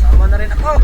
Sama na rin ako.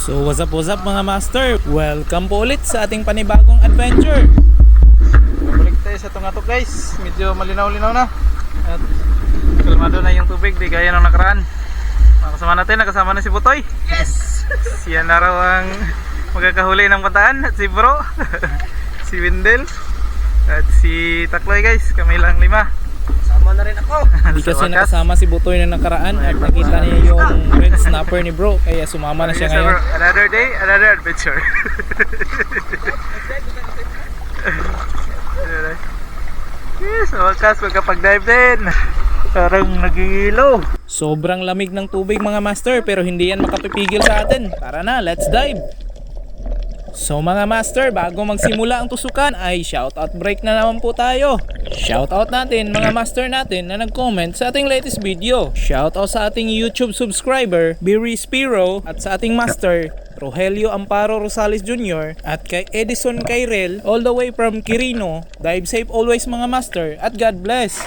So what's up mga master? Welcome po ulit sa ating panibagong adventure. Balik tayo sa tungatok guys. Medyo malinaw-linaw na. At kalmado na yung tubig. Di gaya ng nakaraan. Makasama natin. Nakasama na si Butoy. Yes! Siya na raw ang magkakahuli ng bataan. At si Bro. Si Windel. At si Takloy guys. Kami lang 5. Sama na rin ako. Hindi kasi nakasama si Butoy na nakaraan at nakita niya yung red snapper ni bro. Kaya sumama na siya ngayon. Another day, another adventure. Yes, wakas magkapag-dive din. Parang nag-iilaw. Sobrang lamig ng tubig mga master pero hindi yan makapipigil sa atin. Tara na, let's dive! So mga master, bago magsimula ang tusukan ay shoutout break na naman po tayo. Shoutout natin mga master natin na nag-comment sa ating latest video. Shoutout sa ating YouTube subscriber, Biri Spiro, at sa ating master, Rogelio Amparo Rosales Jr. at kay Edison Cairel all the way from Quirino. Dive safe always mga master at God bless!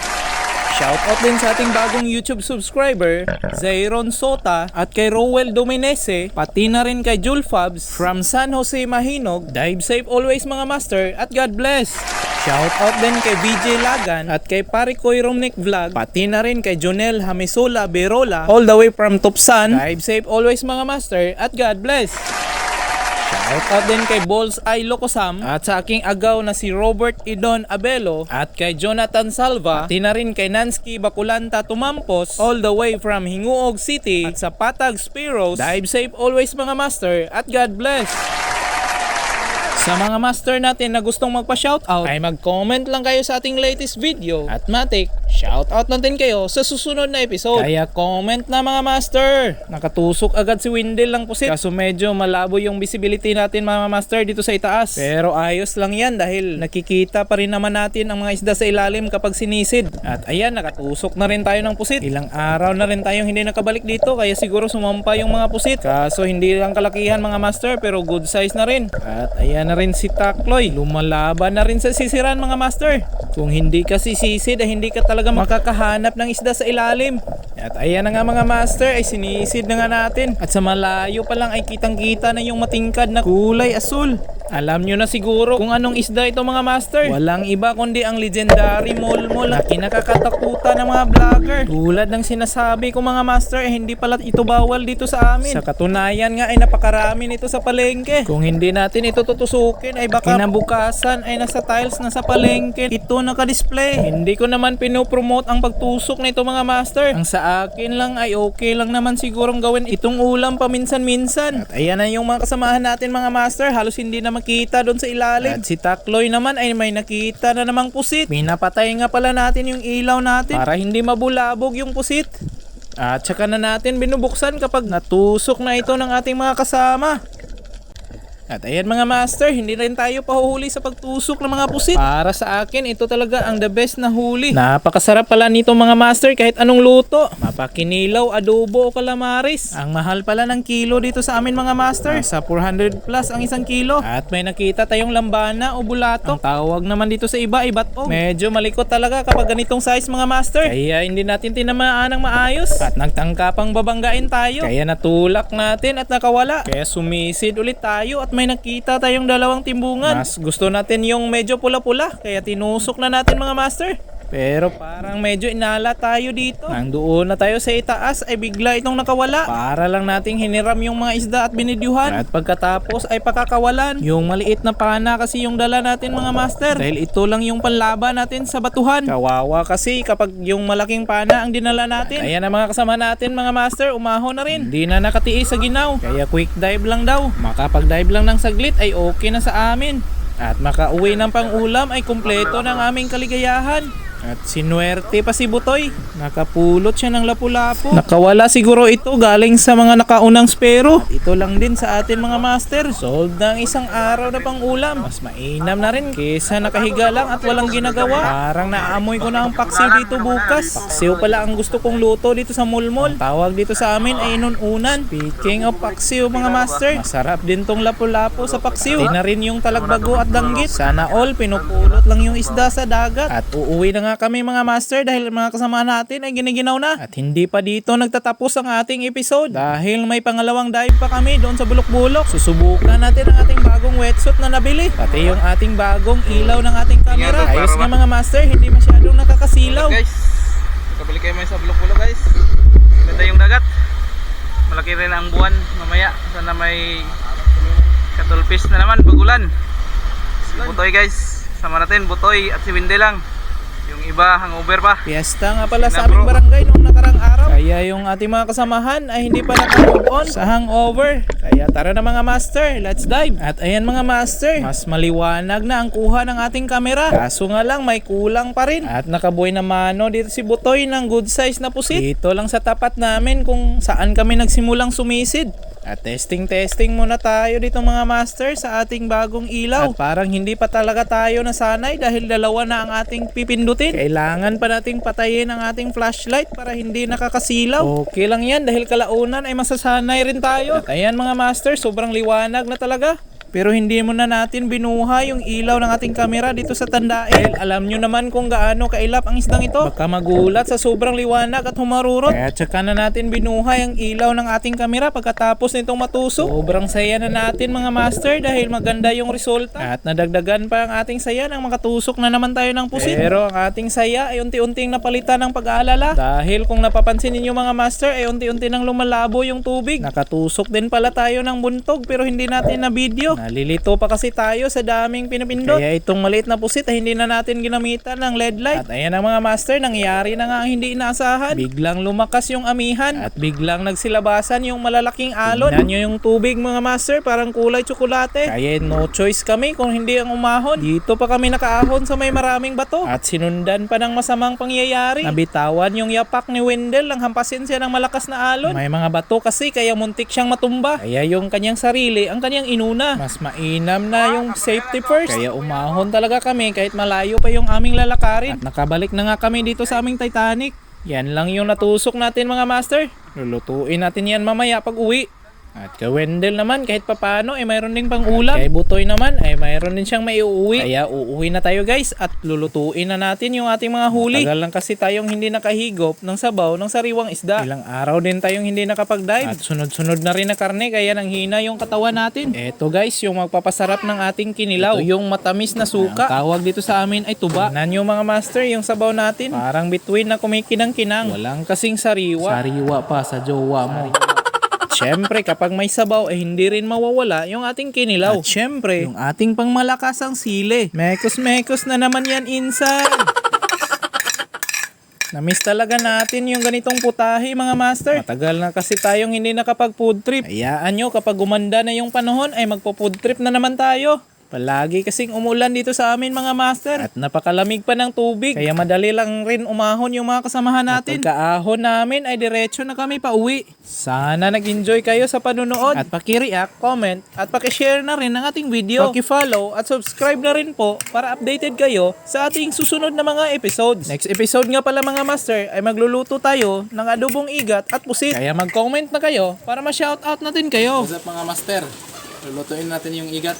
Shoutout din sa ating bagong YouTube subscriber, Zayron Sota, at kay Rowell Dominese, pati na rin kay Julfabs from San Jose Mahinog. Dive safe always mga master at God bless! Shoutout din kay VJ Lagan at kay Parikoy Romnick Vlog, pati na rin kay Jonel Hamisola Berola all the way from Tupsan. Dive safe always mga master at God bless! Shoutout din kay Balls Ay Locosam at sa aking agaw na si Robert Idon Abelo at kay Jonathan Salva, pati na rin kay Nansky Bakulanta Tumampos all the way from Hinguog City at sa Patag Spiros. Dive safe always mga master at God bless! Sa mga master natin na gustong magpa-shoutout ay mag-comment lang kayo sa ating latest video at matik, shoutout natin kayo sa susunod na episode. Kaya comment na mga master! Nakatusok agad si Windel lang pusit kaso medyo malabo yung visibility natin mga master dito sa itaas. Pero ayos lang yan dahil nakikita pa rin naman natin ang mga isda sa ilalim kapag sinisid. At ayan, nakatusok na rin tayo ng pusit. Ilang araw na rin tayong hindi nakabalik dito kaya siguro sumampa yung mga pusit. Kaso hindi lang kalakihan mga master pero good size na rin. At ayan na rin si Takloy, lumalaban na rin sa sisiran mga master. Kung hindi ka sisisid ay hindi ka talaga makakahanap ng isda sa ilalim. At ayan na nga mga master ay sinisid na nga natin. At sa malayo pa lang ay kitang kita na yung matingkad na kulay asul. Alam nyo na siguro kung anong isda ito mga master. Walang iba kundi ang legendary molmol na kinakakatakutan ng mga vlogger. Tulad ng sinasabi ko mga master ay hindi pala ito bawal dito sa amin. Sa katunayan nga ay napakarami nito sa palengke. Kung hindi natin ito tutusukin ay baka kinabukasan ay nasa tiles na sa palengke ito naka-display. Hindi ko naman pinopromote ang pagtusok na ito mga master. Ang sa akin lang ay okay lang naman sigurong gawin itong ulam paminsan-minsan. At ayan na yung mga kasamahan natin mga master, halos hindi na makita doon sa ilalim. At si Takloy naman ay may nakita na namang pusit. Pinapatay nga pala natin yung ilaw natin para hindi mabulabog yung pusit. At saka na natin binubuksan kapag natusok na ito ng ating mga kasama. At ayan mga master, hindi rin tayo pahuhuli sa pagtusok ng mga pusit. Para sa akin, ito talaga ang the best na huli. Napakasarap pala nito mga master kahit anong luto. Mapakinilaw, adobo o calamaris. Ang mahal pala ng kilo dito sa amin mga master. Sa 400 plus ang isang kilo. At may nakita tayong lambana o bulatok. Ang tawag naman dito sa iba ay batog. Medyo malikot talaga kapag ganitong size mga master. Kaya hindi natin tinamaan ng maayos. At nagtangkapang babanggain tayo. Kaya natulak natin at nakawala. Kaya sumisid ulit tayo at may nakita tayong dalawang timbungan. Mas gusto natin yung medyo pula-pula kaya tinusok na natin mga master. Pero parang medyo inala tayo dito. Nang doon na tayo sa itaas ay bigla itong nakawala. Para lang nating hiniram yung mga isda at binidyuhan. At pagkatapos ay pakakawalan. Yung maliit na pana kasi yung dala natin mga master. Dahil ito lang yung panlaban natin sa batuhan. Kawawa kasi kapag yung malaking pana ang dinala natin. Ayan ang mga kasama natin mga master, umahon na rin. Hindi na nakatiis sa ginaw. Kaya quick dive lang daw. Makapag dive lang ng saglit ay okay na sa amin. At makauwi ng pang-ulam ay kumpleto ng aming kaligayahan. At sinuwerte pa si Butoy. Nakapulot siya ng lapu-lapu. Nakawala siguro ito galing sa mga nakaunang spero. At ito lang din sa atin mga master. Sold na ang isang araw na pang ulam. Mas mainam na rin kesa nakahiga lang at walang ginagawa. Parang naamoy ko na ang paksiw dito bukas. Paksiw pala ang gusto kong luto dito sa mulmol. Tawag dito sa amin ay inununan. Speaking of paksiw mga master, masarap din tong lapu-lapu sa paksiw. Di na rin yung talagbago at danggit. Sana all pinupulot lang yung isda sa dagat. At uuwi na nga kami mga master dahil mga kasama natin ay giniginaw na. At hindi pa dito nagtatapos ang ating episode dahil may pangalawang dive pa kami doon sa bulok-bulok. Susubukan natin ang ating bagong wetsuit na nabili. Pati yung ating bagong ilaw ng ating camera. Ayos nga mga master, hindi masyadong nakakasilaw. Guys, nakabalik kayo sa bulok-bulok guys. Ganda yung dagat. Malaki rin ang buwan mamaya. Sana may katulpis na naman pagulan. Si Butoy guys, sama natin Butoy at si Winde lang. Yung iba hangover pa. Fiesta nga pala sa aming barangay noong nakarang araw. Kaya yung ating mga kasamahan ay hindi pa naka-move on sa hangover. Kaya tara na mga master, let's dive. At ayan mga master, mas maliwanag na ang kuha ng ating kamera. Kaso nga lang may kulang pa rin. At nakabuhay na mano dito si Butoy ng good size na pusit. Dito lang sa tapat namin kung saan kami nagsimulang sumisid. At testing muna tayo dito mga master sa ating bagong ilaw. At parang hindi pa talaga tayo nasanay dahil dalawa na ang ating pipindutin. Kailangan pa nating patayin ang ating flashlight para hindi nakakasilaw. Okay lang yan dahil kalaunan ay masasanay rin tayo. At ayan mga master, sobrang liwanag na talaga. Pero hindi muna natin binuha yung ilaw ng ating kamera dito sa Tandael. Alam nyo naman kung gaano kailap ang isdang ito. Baka magulat sa sobrang liwanag at humarurot. Kaya tsaka na natin binuha yung ilaw ng ating kamera pagkatapos nitong matusok. Sobrang saya na natin mga master dahil maganda yung resulta. At nadagdagan pa ang ating saya nang makatusok na naman tayo ng pusit. Pero ang ating saya ay unti-unting napalitan ng pag-aalala. Dahil kung napapansin ninyo mga master ay unti-unti nang lumalabo yung tubig. Nakatusok din pala tayo ng buntog pero hindi natin na video. Nalilito pa kasi tayo sa daming pinapindot. Kaya itong maliit na pusit ay hindi na natin ginamitan ng LED light. At ayan ang mga master, nangyari na nga ang hindi inaasahan. Biglang lumakas yung amihan at biglang nagsilabasan yung malalaking alon. Tingnan nyo yung tubig mga master, parang kulay tsokolate. Kaya no choice kami kung hindi ang umahon. Dito pa kami nakaahon sa may maraming bato. At sinundan pa ng masamang pangyayari. Nabitawan yung yapak ni Wendell nang hampasin siya ng malakas na alon. May mga bato kasi kaya muntik siyang matumba. Kaya yung kanyang sarili ang kanyang inuna. Mas mainam na yung safety first. Kaya umahon talaga kami kahit malayo pa yung aming lalakarin. At nakabalik na nga kami dito sa aming Titanic. Yan lang yung natusok natin mga master. Lulutuin natin yan mamaya pag uwi. At kay Wendell naman kahit papano ay mayroon ding pang ulam. Kay Butoy naman ay mayroon din siyang maiuwi. Kaya uuwi na tayo guys at lulutuin na natin yung ating mga huli. Tagal lang kasi tayong hindi nakahigop ng sabaw ng sariwang isda. Ilang araw din tayong hindi nakapag-dive. At sunod-sunod na rin na karne kaya nanghina yung katawan natin. Eto guys yung magpapasarap ng ating kinilaw. Ito yung matamis na suka. Ang tawag dito sa amin ay tuba. Tingnan nyo mga master yung sabaw natin. Parang bituin na kumikinang-kinang. Walang kasing sariwa. Sariwa pa sa jowa mo. Siyempre, kapag may sabaw, eh hindi rin mawawala yung ating kinilaw. At siyempre, yung ating pangmalakasang sili. Mekos-mekos na naman yan, insan. Namiss talaga natin yung ganitong putahe mga master. Matagal na kasi tayong hindi nakapag-food trip. Hayaan nyo, kapag gumanda na yung panahon, ay magpo-food trip na naman tayo. Palagi kasing umulan dito sa amin mga master. At napakalamig pa ng tubig. Kaya madali lang rin umahon yung mga kasamahan natin. At pagkaahon namin ay diretso na kami pa uwi. Sana nag-enjoy kayo sa panunood. At paki-react, comment, at paki-share na rin ang ating video. Paki-follow at subscribe na rin po para updated kayo sa ating susunod na mga episodes. Next episode nga pala mga master ay magluluto tayo ng adobong igat at pusit. Kaya mag-comment na kayo para ma-shoutout natin kayo. What's up mga master? Lulutuin natin yung igat.